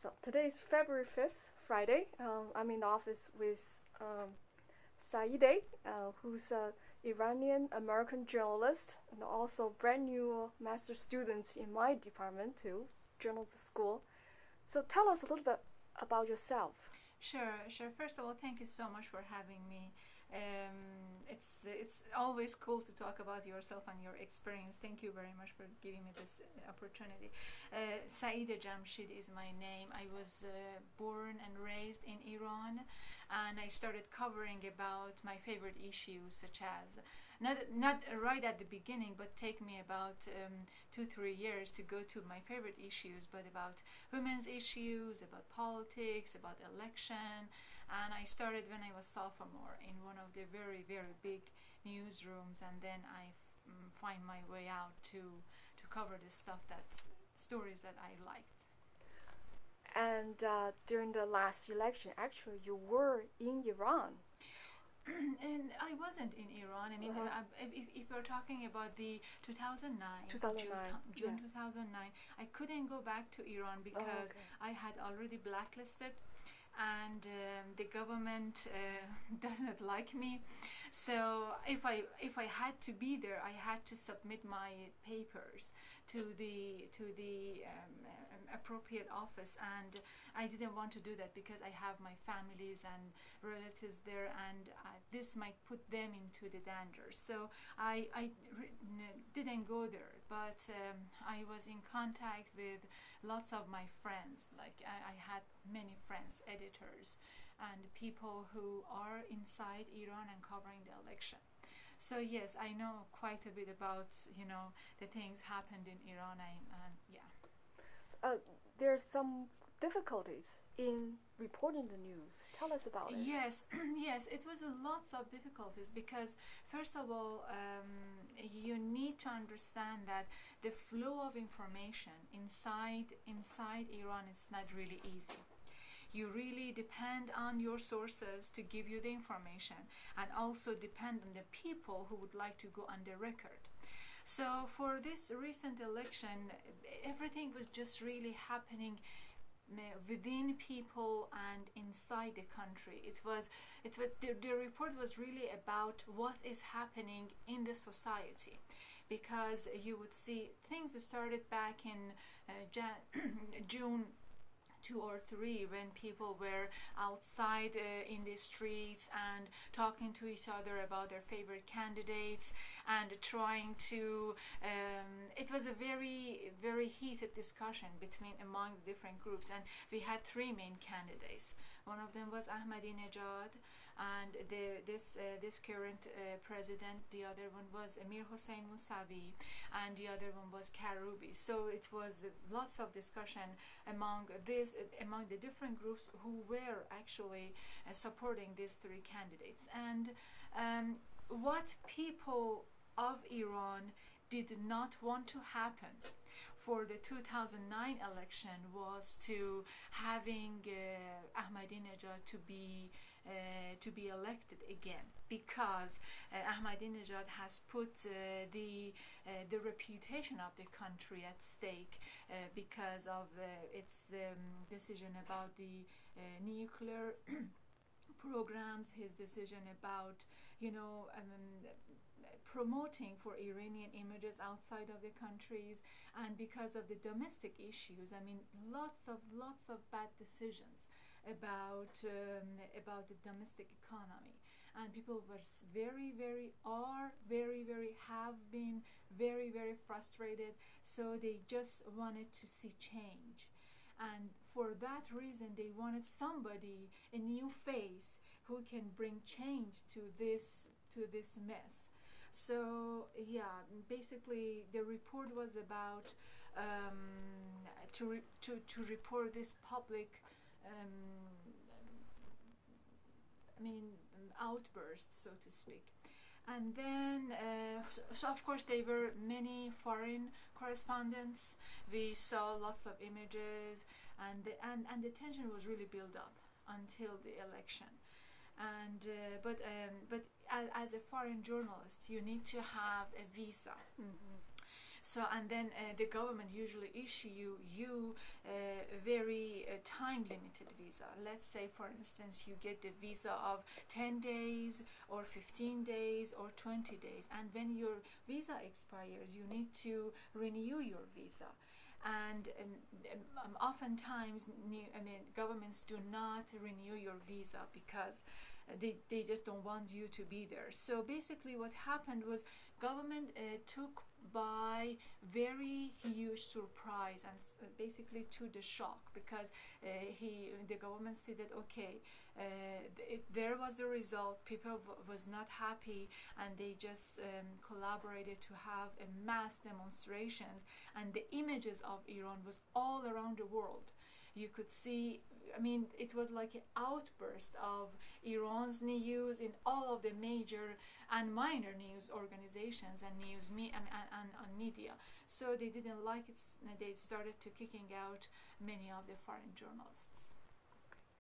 So today is February 5th, Friday. I'm in the office with Saideh, who's an Iranian American journalist and also brand new master student in my department too, journalism school. So tell us a little bit about yourself. Sure. First of all, thank you so much for having me. It's always cool to talk about yourself and your experience. Thank you very much for giving me this opportunity. Saideh Jamshidi is my name. I was born and raised in Iran, and I started covering about my favorite issues, such as not right at the beginning, but take me about 2-3 years to go to my favorite issues, but about women's issues, about politics, about election. And I started when I was sophomore in one of the very big newsrooms, and then I find my way out to cover the stuff that stories that I liked. And during the last election, actually, you were in Iran. And I wasn't in Iran. I mean, if we're talking about the 2009, 2009, June yeah. 2009, I couldn't go back to Iran because okay. I had already blacklisted, and the government doesn't like me. So if I had to be there, I had to submit my papers to the appropriate office, and I didn't want to do that because I have my families and relatives there, and this might put them into the danger. So I didn't go there, but I was in contact with lots of my friends. Like I had many friends, editors, and people who are inside Iran and covering the election. So yes, I know quite a bit about the things happened in Iran. Yeah. There's some difficulties in reporting the news. Tell us about it. Yes, yes, it was lots of difficulties because, first of all, you need to understand that the flow of information inside Iran is not really easy. You really depend on your sources to give you the information, and also depend on the people who would like to go on the record. So for this recent election, everything was just really happening within people and inside the country. The report was really about what is happening in the society, because you would see things started back in June 2 or 3, when people were outside in the streets and talking to each other about their favorite candidates and trying to it was a very heated discussion among the different groups, and we had 3 main candidates. One of them was Ahmadinejad, and this current president. The other one was Emir Hossein Mousavi, and the other one was Karoubi. So it was lots of discussion among the different groups who were actually supporting these 3 candidates. And what people of Iran did not want to happen for the 2009 election was to having Ahmadinejad to be elected again, because Ahmadinejad has put the reputation of the country at stake because of its decision about the nuclear programs, his decision about promoting for Iranian images outside of the countries, and because of the domestic issues. I mean, lots of bad decisions about the domestic economy, and people were have been very frustrated. So they just wanted to see change. And for that reason, they wanted somebody, a new face, who can bring change to this mess. So yeah, basically the report was about to report this public outburst, so to speak. And then, so of course, there were many foreign correspondents. We saw lots of images, and the tension was really built up until the election. And but as a foreign journalist, you need to have a visa. Mm-hmm. So, and then the government usually issue you very time limited visa. Let's say, for instance, you get the visa of 10 days or 15 days or 20 days, and when your visa expires, you need to renew your visa. And oftentimes, governments do not renew your visa because they just don't want you to be there. So basically what happened was government took by very huge surprise and basically to the shock, because the government said that okay, there was the result, people was not happy, and they just collaborated to have a mass demonstrations, and the images of Iran was all around the world. You could see, it was like an outburst of Iran's news in all of the major and minor news organizations and and media. So they didn't like it. They started to kicking out many of the foreign journalists.